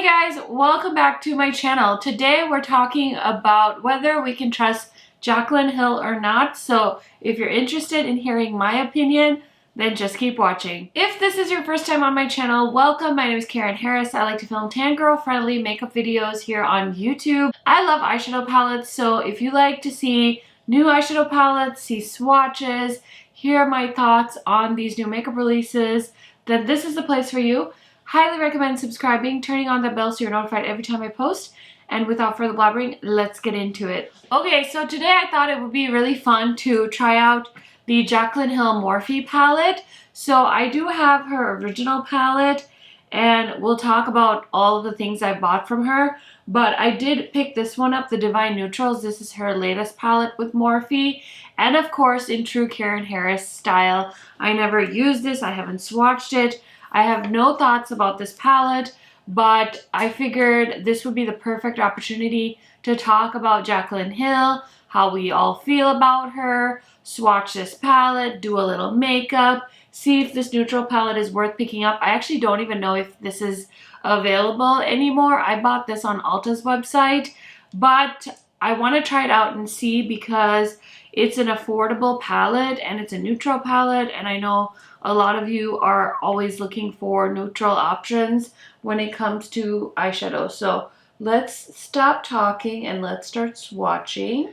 Hey guys, welcome back to my channel. Today we're talking about whether we can trust Jaclyn Hill or not. So if you're interested in hearing my opinion, then just keep watching. If this is your first time on my channel, welcome. My name is KARENHARRIS. I like to film tan girl friendly makeup videos here on YouTube. I love eyeshadow palettes, so if you like to see new eyeshadow palettes, see swatches, hear my thoughts on these new makeup releases, then this is the place for you. Highly recommend subscribing, turning on the bell so you're notified every time I post. And without further blabbering, let's get into it. Okay, so today I thought it would be really fun to try out the Jaclyn Hill Morphe palette. So I do have her original palette, and we'll talk about all of the things I bought from her. But I did pick this one up, the Divine Neutrals. This is her latest palette with Morphe. And of course, in true KARENHARRIS style, I never used this. I haven't swatched it. I have no thoughts about this palette, but I figured this would be the perfect opportunity to talk about Jaclyn Hill, how we all feel about her, swatch this palette, do a little makeup, see if this neutral palette is worth picking up. I actually don't even know if this is available anymore. I bought this on Ulta's website, but I want to try it out and see because it's an affordable palette and it's a neutral palette, and I know a lot of you are always looking for neutral options when it comes to eyeshadow. So let's stop talking and let's start swatching.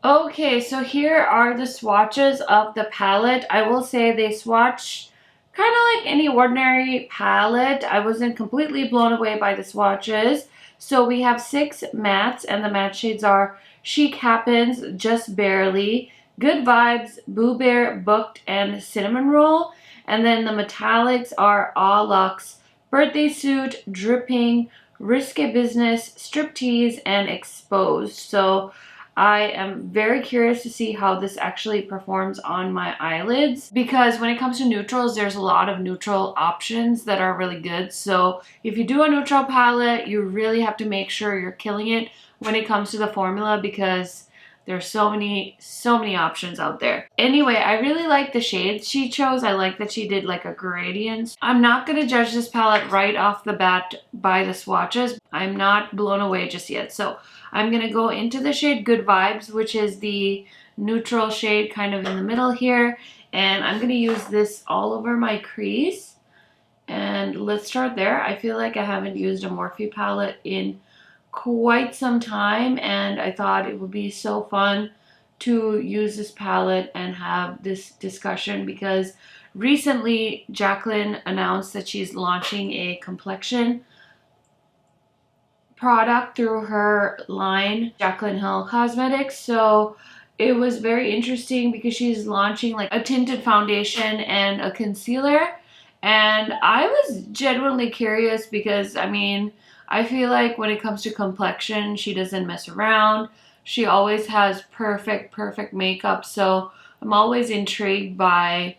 Okay, so here are the swatches of the palette. I will say they swatch kind of like any ordinary palette. I wasn't completely blown away by the swatches. So we have 6 mattes, and the matte shades are Chic Happens, Just Barely, Good Vibes, Boo Bear, Booked, and Cinnamon Roll. And then the metallics are All Luxe, Birthday Suit, Dripping, Risque Business, Striptease, and Exposed. So I am very curious to see how this actually performs on my eyelids, because when it comes to neutrals, there's a lot of neutral options that are really good. So if you do a neutral palette, you really have to make sure you're killing it when it comes to the formula, because there's so many options out there. Anyway, I really like the shades she chose. I like that she did like a gradient. I'm not going to judge this palette right off the bat by the swatches. I'm not blown away just yet. So I'm going to go into the shade Good Vibes, which is the neutral shade kind of in the middle here. And I'm going to use this all over my crease. And let's start there. I feel like I haven't used a Morphe palette in quite some time, and I thought it would be so fun to use this palette and have this discussion, because recently Jaclyn announced that she's launching a complexion product through her line, Jaclyn Hill Cosmetics. So it was very interesting because she's launching like a tinted foundation and a concealer, and I was genuinely curious because I feel like when it comes to complexion, she doesn't mess around. She always has perfect makeup. So I'm always intrigued by,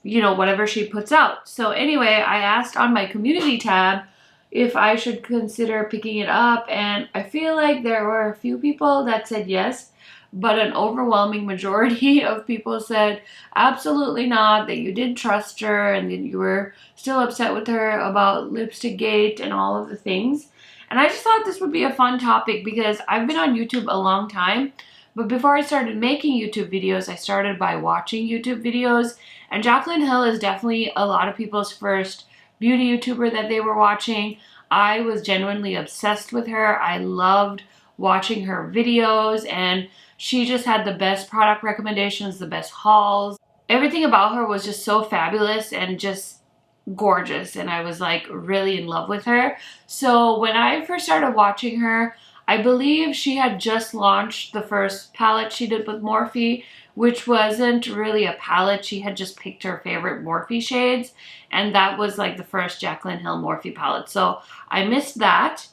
whatever she puts out. So anyway, I asked on my community tab if I should consider picking it up. And I feel like there were a few people that said yes, but an overwhelming majority of people said absolutely not, that you did trust her and that you were still upset with her about Lipstick Gate and all of the things. And I just thought this would be a fun topic because I've been on YouTube a long time, but before I started making YouTube videos, I started by watching YouTube videos, and Jaclyn Hill is definitely a lot of people's first beauty YouTuber that they were watching. I was genuinely obsessed with her. I loved watching her videos, and she just had the best product recommendations, the best hauls. Everything about her was just so fabulous and just gorgeous, and I was like really in love with her. So when I first started watching her, I believe she had just launched the first palette she did with Morphe, which wasn't really a palette. She had just picked her favorite Morphe shades, and that was like the first Jaclyn Hill Morphe palette. So I missed that.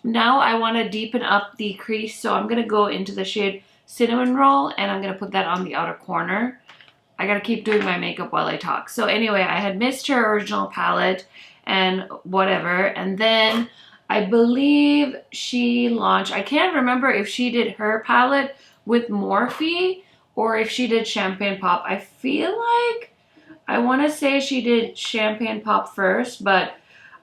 Now I want to deepen up the crease, so I'm going to go into the shade Cinnamon Roll, and I'm going to put that on the outer corner. I got to keep doing my makeup while I talk. So anyway, I had missed her original palette and whatever, and then I believe she launched, I can't remember if she did her palette with Morphe or if she did Champagne Pop. I feel like I want to say she did Champagne Pop first, but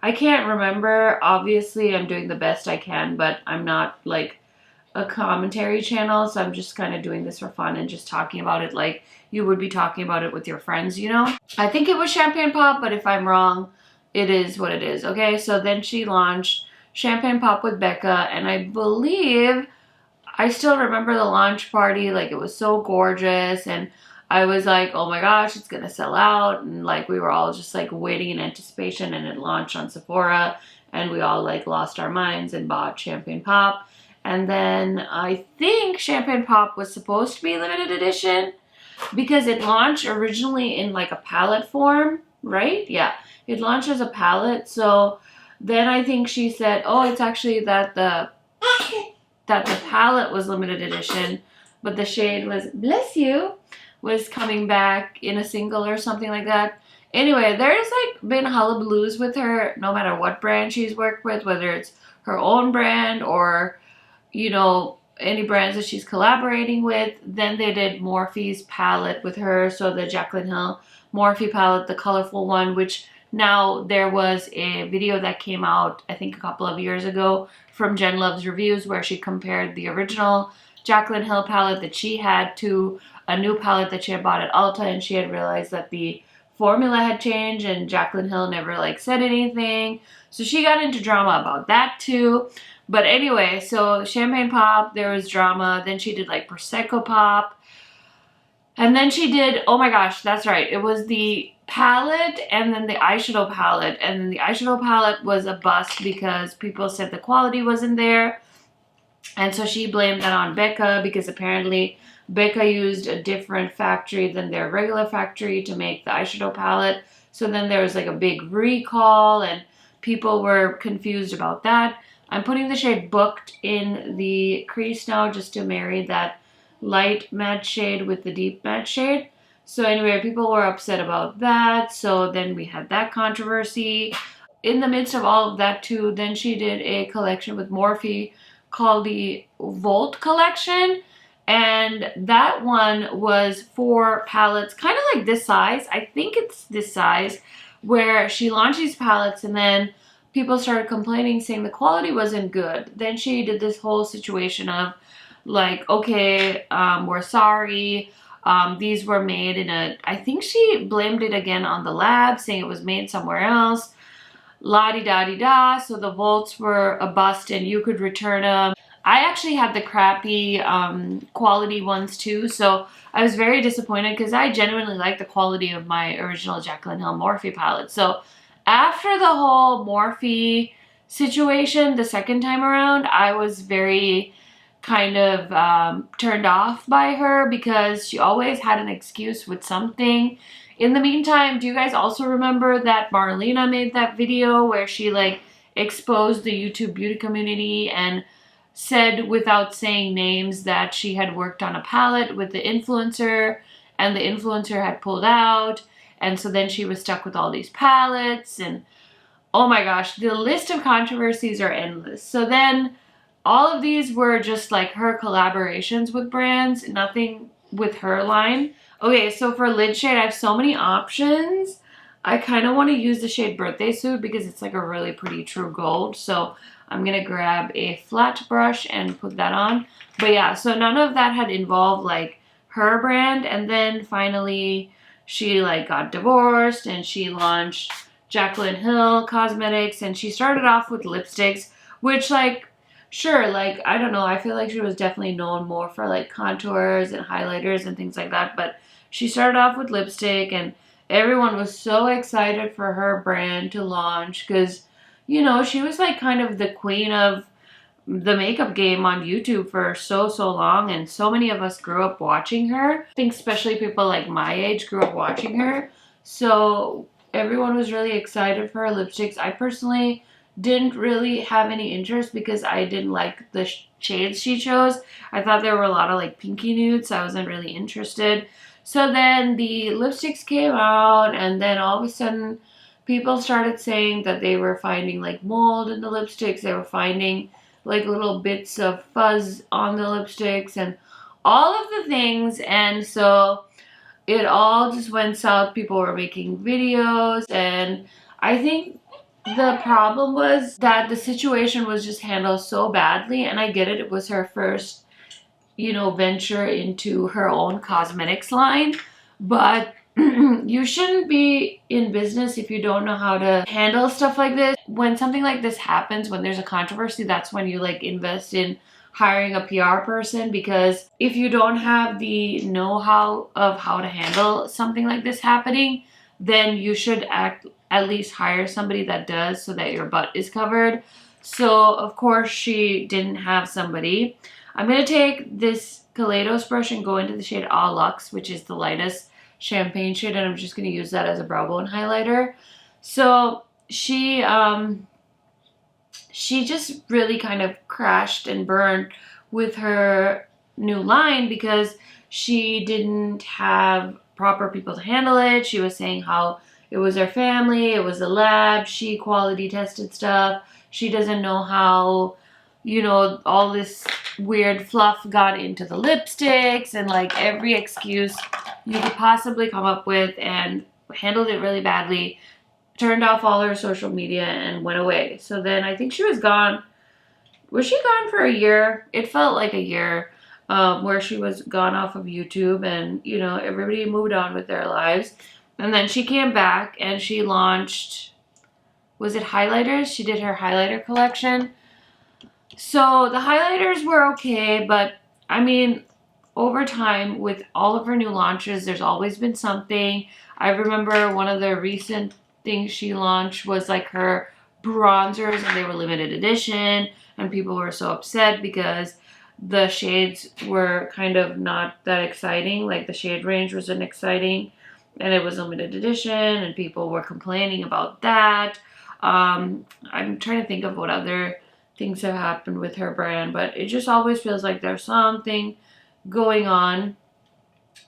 I can't remember. Obviously, I'm doing the best I can, but I'm not like a commentary channel, so I'm just kind of doing this for fun and just talking about it like you would be talking about it with your friends, you know? I think it was Champagne Pop, but if I'm wrong, it is what it is, okay? So then she launched Champagne Pop with Becca, and I believe, I still remember the launch party, like it was so gorgeous, and I was like, oh my gosh, it's gonna sell out, and like we were all just like waiting in anticipation, and it launched on Sephora, and we all like lost our minds and bought Champagne Pop. And then I think Champagne Pop was supposed to be limited edition because it launched originally in like a palette form, right? Yeah, it launched as a palette. So then I think she said, oh, it's actually that the palette was limited edition, but the shade was, bless you, was coming back in a single or something like that. Anyway, there's like been hullabaloos with her no matter what brand she's worked with, whether it's her own brand or, you know, any brands that she's collaborating with. Then they did Morphe's palette with her, so the Jaclyn Hill Morphe palette, the colorful one, which now there was a video that came out I think a couple of years ago from Jen Love's Reviews where she compared the original Jaclyn Hill palette that she had to a new palette that she had bought at Ulta, and she had realized that the formula had changed and Jaclyn Hill never like said anything, so she got into drama about that too. But anyway, so Champagne Pop, there was drama. Then she did like Prosecco Pop. And then she did, oh my gosh, that's right. It was the palette and then the eyeshadow palette. And then the eyeshadow palette was a bust because people said the quality wasn't there. And so she blamed that on Becca because apparently Becca used a different factory than their regular factory to make the eyeshadow palette. So then there was like a big recall and people were confused about that. I'm putting the shade Booked in the crease now just to marry that light matte shade with the deep matte shade. So anyway, people were upset about that. So then we had that controversy. In the midst of all of that too, then she did a collection with Morphe called the Volt collection. And that one was 4 palettes, kind of like this size. I think it's this size, where she launched these palettes and then people started complaining saying the quality wasn't good. Then she did this whole situation of like, okay, we're sorry. These were made in a, I think she blamed it again on the lab, saying it was made somewhere else. La-di-da-di-da. So the Volts were a bust and you could return them. I actually had the crappy quality ones too. So I was very disappointed because I genuinely like the quality of my original Jaclyn Hill Morphe palette. So after the whole Morphe situation the second time around, I was very kind of turned off by her because she always had an excuse with something. In the meantime, do you guys also remember that Marlena made that video where she like exposed the YouTube beauty community and said without saying names that she had worked on a palette with the influencer and the influencer had pulled out? And so then she was stuck with all these palettes and oh my gosh, the list of controversies are endless. So then all of these were just like her collaborations with brands, nothing with her line. Okay, so for lid shade, I have so many options. I kind of want to use the shade Birthday Suit because it's like a really pretty true gold. So I'm going to grab a flat brush and put that on. But yeah, so none of that had involved like her brand. And then finally she like got divorced and she launched Jaclyn Hill Cosmetics, and she started off with lipsticks, which like, sure, like, I don't know, I feel like she was definitely known more for like contours and highlighters and things like that, but she started off with lipstick and everyone was so excited for her brand to launch because, you know, she was like kind of the queen of the makeup game on YouTube for so long, and so many of us grew up watching her. I think especially people like my age grew up watching her, so everyone was really excited for her lipsticks. I personally didn't really have any interest because I didn't like the shades she chose. I thought there were a lot of like pinky nudes, so I wasn't really interested. So then the lipsticks came out, and then all of a sudden people started saying that they were finding like mold in the lipsticks. They were finding like little bits of fuzz on the lipsticks and all of the things. And so it all just went south. People were making videos, and I think the problem was that the situation was just handled so badly, and I get it. It was her first, you know, venture into her own cosmetics line, but you shouldn't be in business if you don't know how to handle stuff like this. When something like this happens, when there's a controversy, that's when you like invest in hiring a PR person, because if you don't have the know-how of how to handle something like this happening, then you should at least hire somebody that does, so that your butt is covered. So of course she didn't have somebody. I'm going to take this Kaleidos brush and go into the shade All Luxe, which is the lightest champagne shade, and I'm just going to use that as a brow bone highlighter. So she just really kind of crashed and burned with her new line because she didn't have proper people to handle it. She was saying how it was her family, it was a lab, she quality tested stuff. She doesn't know how, you know, all this weird fluff got into the lipsticks, and like every excuse you could possibly come up with, and handled it really badly. Turned off all her social media and went away. So then I think she was gone. Was she gone for a year? It felt like a year, where she was gone off of YouTube, and you know, everybody moved on with their lives. And then she came back and she launched, was it highlighters? She did her highlighter collection. So the highlighters were okay, but I mean, over time with all of her new launches, there's always been something. I remember one of the recent things she launched was like her bronzers, and they were limited edition, and people were so upset because the shades were kind of not that exciting. Like the shade range wasn't exciting, and it was limited edition, and people were complaining about that. I'm trying to think of what other things have happened with her brand, but it just always feels like there's something going on.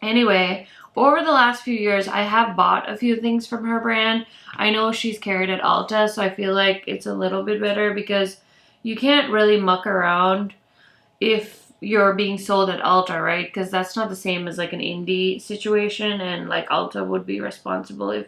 Anyway, over the last few years, I have bought a few things from her brand. I know she's carried at Ulta, so I feel like it's a little bit better because you can't really muck around if you're being sold at Ulta, right? Because that's not the same as like an indie situation, and like Ulta would be responsible if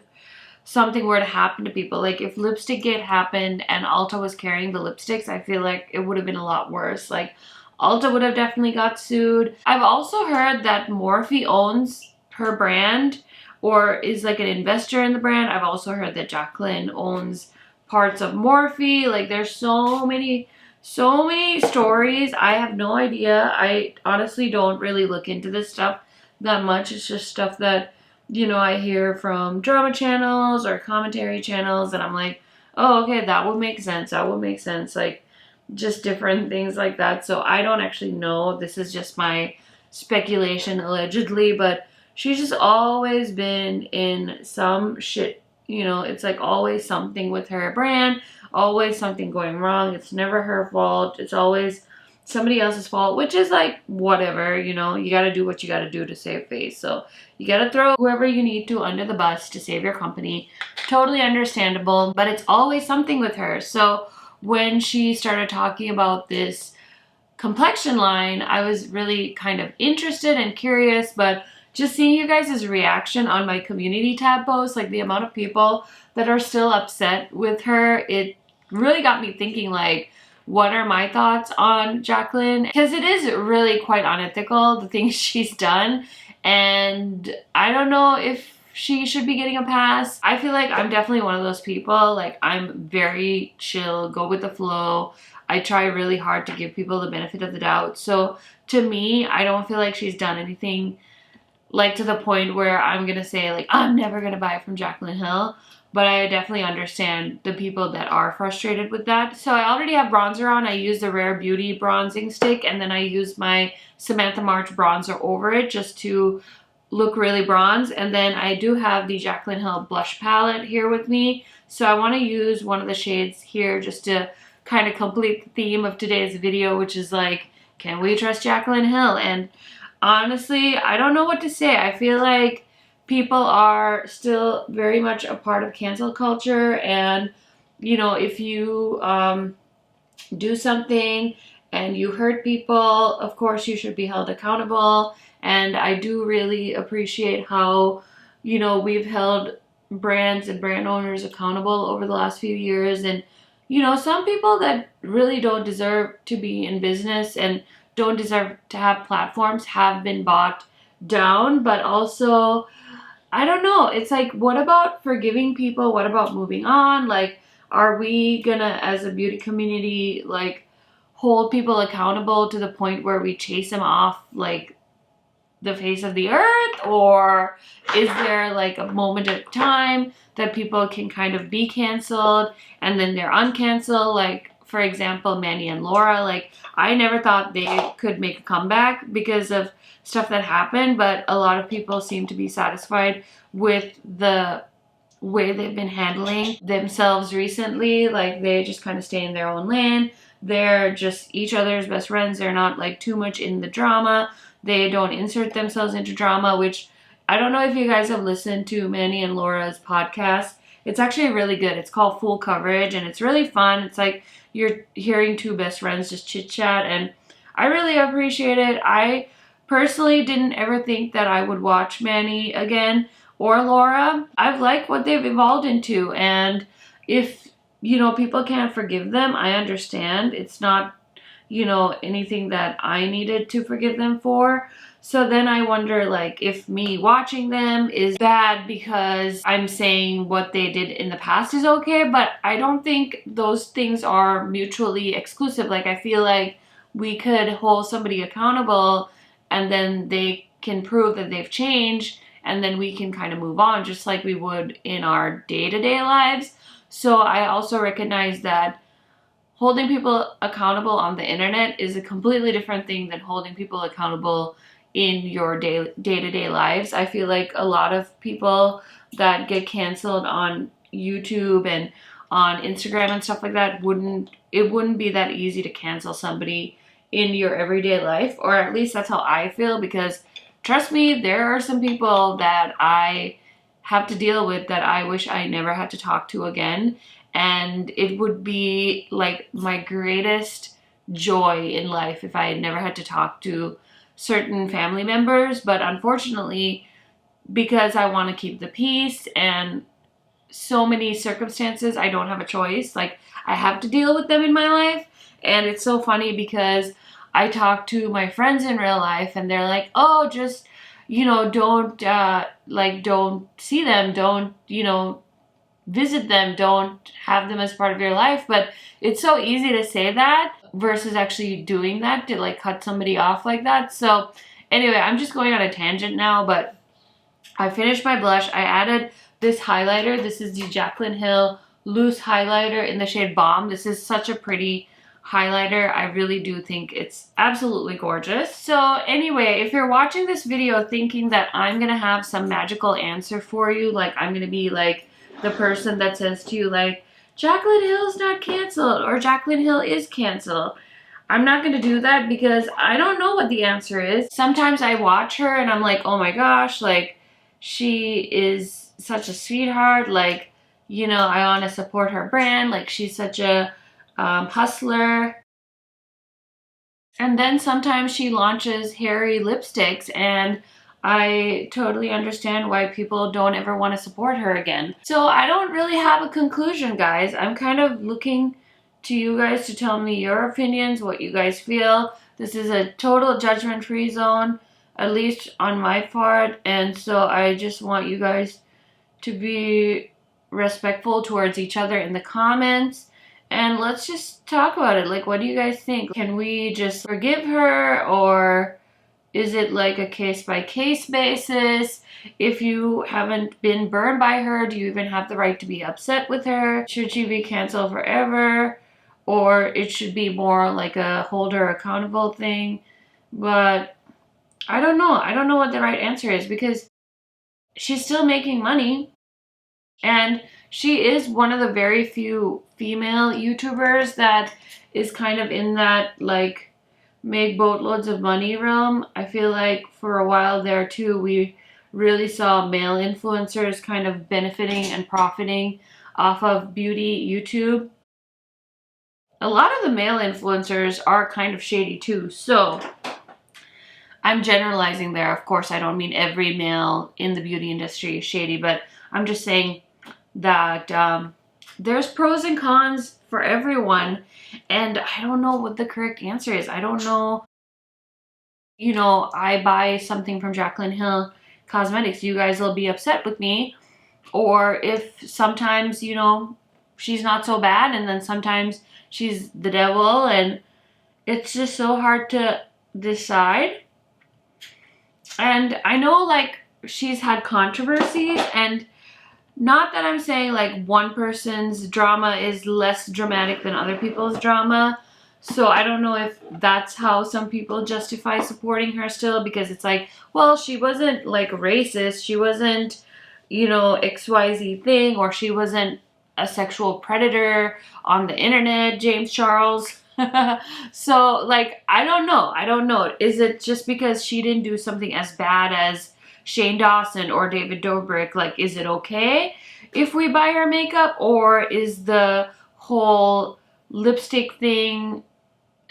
something were to happen to people. Like if Lipstick Gate happened and Ulta was carrying the lipsticks, I feel like it would have been a lot worse. Like Ulta would have definitely got sued. I've also heard that Morphe owns her brand or is like an investor in the brand. I've also heard that Jaclyn owns parts of Morphe. Like there's so many stories. I have no idea. I honestly don't really look into this stuff that much. It's just stuff that, you know, I hear from drama channels or commentary channels, and I'm like, oh, okay, that would make sense. That would make sense. Like just different things like that. So I don't actually know. This is just my speculation, allegedly, but she's just always been in some shit. You know, it's like always something with her brand, always something going wrong. It's never her fault. It's always somebody else's fault, which is like whatever, you know, you got to do what you got to do to save face. So you got to throw whoever you need to under the bus to save your company. Totally understandable, but it's always something with her. So when she started talking about this complexion line, I was really kind of interested and curious, but just seeing you guys' reaction on my community tab post, like the amount of people that are still upset with her, it really got me thinking, like, what are my thoughts on Jaclyn? Because it is really quite unethical, the things she's done, and I don't know if she should be getting a pass. I feel like I'm definitely one of those people. Like, I'm very chill, go with the flow. I try really hard to give people the benefit of the doubt. So to me, I don't feel like she's done anything like to the point where I'm gonna say like, I'm never gonna buy from Jaclyn Hill. But I definitely understand the people that are frustrated with that. So I already have bronzer on. I use the Rare Beauty bronzing stick, and then I use my Samantha March bronzer over it just to look really bronze. And then I do have the Jaclyn Hill blush palette here with me. So I want to use one of the shades here just to kind of complete the theme of today's video, which is like, can we trust Jaclyn Hill? And honestly, I don't know what to say. I feel like people are still very much a part of cancel culture, and you know, if you do something and you hurt people, of course you should be held accountable. And I do really appreciate how, you know, we've held brands and brand owners accountable over the last few years. And, you know, some people that really don't deserve to be in business and don't deserve to have platforms have been bought down. But also, I don't know. It's like, what about forgiving people? What about moving on? Like, are we gonna, as a beauty community, like, hold people accountable to the point where we chase them off, like, the face of the earth? Or is there like a moment of time that people can kind of be canceled and then they're uncanceled? Like, for example, Manny and Laura, like, I never thought they could make a comeback because of stuff that happened, but a lot of people seem to be satisfied with the way they've been handling themselves recently. Like, they just kind of stay in their own lane. They're just each other's best friends. They're not like too much in the drama. They don't insert themselves into drama, which I don't know if you guys have listened to Manny and Laura's podcast. It's actually really good. It's called Full Coverage, and it's really fun. It's like you're hearing two best friends just chit chat, and I really appreciate it. I personally didn't ever think that I would watch Manny again or Laura. I've liked what they've evolved into, and if, you know, people can't forgive them, I understand. It's not, you know, anything that I needed to forgive them for. So then I wonder, like, if me watching them is bad because I'm saying what they did in the past is okay, but I don't think those things are mutually exclusive. Like, I feel like we could hold somebody accountable and then they can prove that they've changed, and then we can kind of move on just like we would in our day-to-day lives. So I also recognize that holding people accountable on the internet is a completely different thing than holding people accountable in your day-to-day lives. I feel like a lot of people that get canceled on YouTube and on Instagram and stuff like that wouldn't be that easy to cancel somebody in your everyday life, or at least that's how I feel, because trust me, there are some people that I have to deal with that I wish I never had to talk to again. And it would be like my greatest joy in life if I had never had to talk to certain family members. But unfortunately, because I want to keep the peace and so many circumstances, I don't have a choice. Like, I have to deal with them in my life. And it's so funny because I talk to my friends in real life and they're like, oh, just, you know, don't see them. Don't, you know, visit them. Don't have them as part of your life. But it's so easy to say that versus actually doing that, to like cut somebody off like that. So anyway, I'm just going on a tangent now, but I finished my blush. I added this highlighter. This is the Jaclyn Hill loose highlighter in the shade Balm. This is such a pretty highlighter. I really do think it's absolutely gorgeous. So anyway, if you're watching this video thinking that I'm gonna have some magical answer for you, like I'm gonna be like the person that says to you like, Jaclyn Hill's not canceled or Jaclyn Hill is canceled, I'm not gonna do that because I don't know what the answer is. Sometimes I watch her and I'm like, oh my gosh, like she is such a sweetheart. Like, you know, I want to support her brand. Like, she's such a hustler. And then sometimes she launches hairy lipsticks and I totally understand why people don't ever want to support her again. So I don't really have a conclusion, guys. I'm kind of looking to you guys to tell me your opinions, what you guys feel. This is a total judgment-free zone, at least on my part. And so I just want you guys to be respectful towards each other in the comments. And let's just talk about it. Like, what do you guys think? Can we just forgive her, or is it like a case-by-case basis? If you haven't been burned by her, do you even have the right to be upset with her? Should she be canceled forever? Or it should be more like a hold her accountable thing? But I don't know. I don't know what the right answer is because she's still making money. And she is one of the very few female YouTubers that is kind of in that, like, make boatloads of money realm. I feel like for a while there too, we really saw male influencers kind of benefiting and profiting off of beauty YouTube. A lot of the male influencers are kind of shady too, so I'm generalizing there. Of course, I don't mean every male in the beauty industry is shady, but I'm just saying that there's pros and cons for everyone, and I don't know what the correct answer is. I don't know. You know, I buy something from Jaclyn Hill Cosmetics, you guys will be upset with me. Or if sometimes, you know, she's not so bad, and then sometimes she's the devil, and it's just so hard to decide. And I know, like, she's had controversies, and not that I'm saying like one person's drama is less dramatic than other people's drama. So I don't know if that's how some people justify supporting her still, because it's like, well, she wasn't like racist, she wasn't, you know, XYZ thing, or she wasn't a sexual predator on the internet, James Charles. So like, I don't know. Is it just because she didn't do something as bad as Shane Dawson or David Dobrik? Like, is it okay if we buy her makeup, or is the whole lipstick thing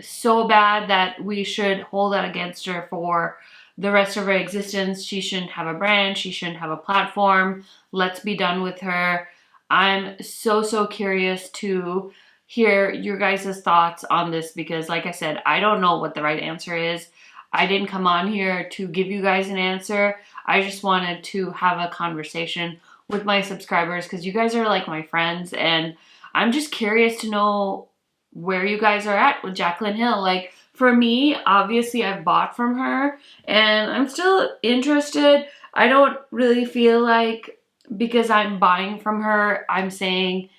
so bad that we should hold that against her for the rest of her existence? She shouldn't have a brand, she shouldn't have a platform. Let's be done with her. I'm so curious to hear your guys' thoughts on this, because like I said, I don't know what the right answer is. I didn't come on here to give you guys an answer. I just wanted to have a conversation with my subscribers, because you guys are like my friends, and I'm just curious to know where you guys are at with Jaclyn Hill. Like, for me, obviously I've bought from her and I'm still interested. I don't really feel like because I'm buying from her, I'm saying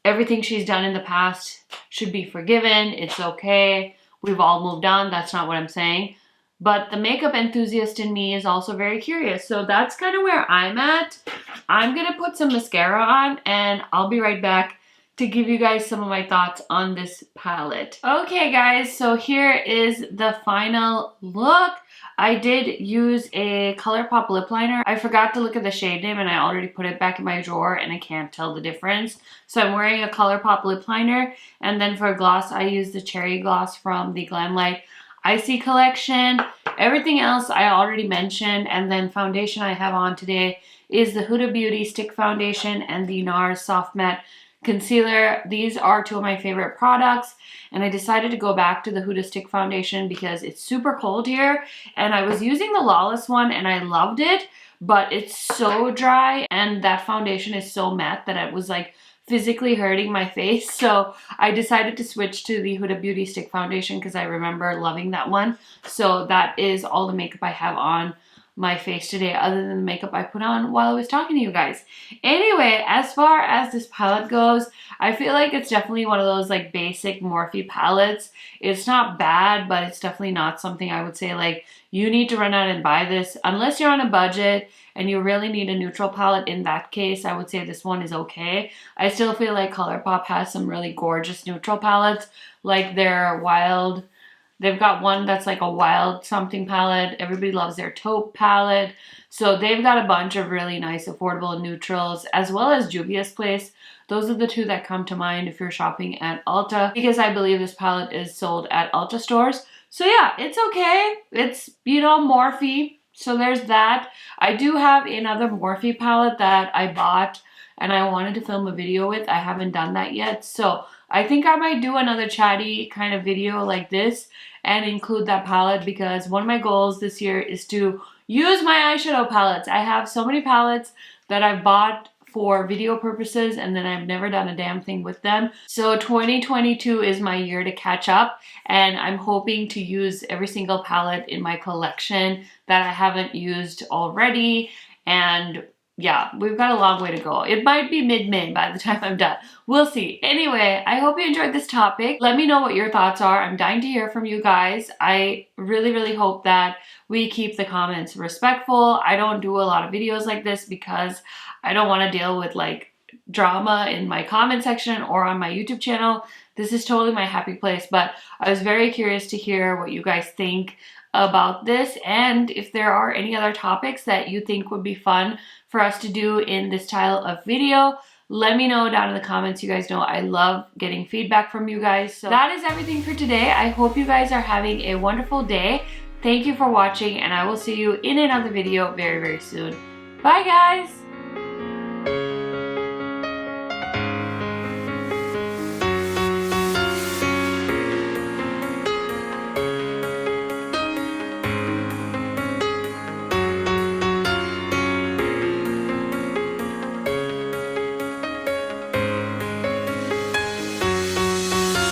everything she's done in the past should be forgiven. It's okay. We've all moved on. That's not what I'm saying. But the makeup enthusiast in me is also very curious. So that's kind of where I'm at. I'm going to put some mascara on and I'll be right back to give you guys some of my thoughts on this palette. Okay guys, so here is the final look. I did use a ColourPop lip liner. I forgot to look at the shade name and I already put it back in my drawer and I can't tell the difference. So I'm wearing a ColourPop lip liner, and then for gloss I used the Cherry Gloss from the Glamlite Icy collection. Everything else I already mentioned, and then foundation I have on today is the Huda Beauty Stick Foundation and the NARS Soft Matte Concealer. These are two of my favorite products, and I decided to go back to the Huda Stick Foundation because it's super cold here, and I was using the Lawless one and I loved it, but it's so dry and that foundation is so matte that it was like physically hurting my face. So I decided to switch to the Huda Beauty Stick Foundation because I remember loving that one. So that is all the makeup I have on my face today, other than the makeup I put on while I was talking to you guys. Anyway, as far as this palette goes, I feel like it's definitely one of those like basic Morphe palettes. It's not bad, but it's definitely not something I would say like you need to run out and buy this unless you're on a budget and you really need a neutral palette. In that case, I would say this one is okay. I still feel like ColourPop has some really gorgeous neutral palettes, like their wild. They've got one that's like a wild something palette. Everybody loves their taupe palette. So they've got a bunch of really nice affordable neutrals, as well as Juvia's Place. Those are the two that come to mind if you're shopping at Ulta, because I believe this palette is sold at Ulta stores. So yeah, it's okay. It's, you know, Morphe. So there's that. I do have another Morphe palette that I bought and I wanted to film a video with. I haven't done that yet. So I think I might do another chatty kind of video like this and include that palette, because one of my goals this year is to use my eyeshadow palettes. I have so many palettes that I've bought for video purposes and then I've never done a damn thing with them. So 2022 is my year to catch up, and I'm hoping to use every single palette in my collection that I haven't used already. And yeah, we've got a long way to go. It might be mid-May by the time I'm done. We'll see. Anyway, I hope you enjoyed this topic. Let me know what your thoughts are. I'm dying to hear from you guys. I really hope that we keep the comments respectful. I don't do a lot of videos like this because I don't want to deal with like drama in my comment section or on my YouTube channel. This is totally my happy place, but I was very curious to hear what you guys think about this, and if there are any other topics that you think would be fun for us to do in this style of video, let me know down in the comments. You guys know I love getting feedback from you guys. So that is everything for today. I hope you guys are having a wonderful day. Thank you for watching, and I will see you in another video very soon. Bye guys!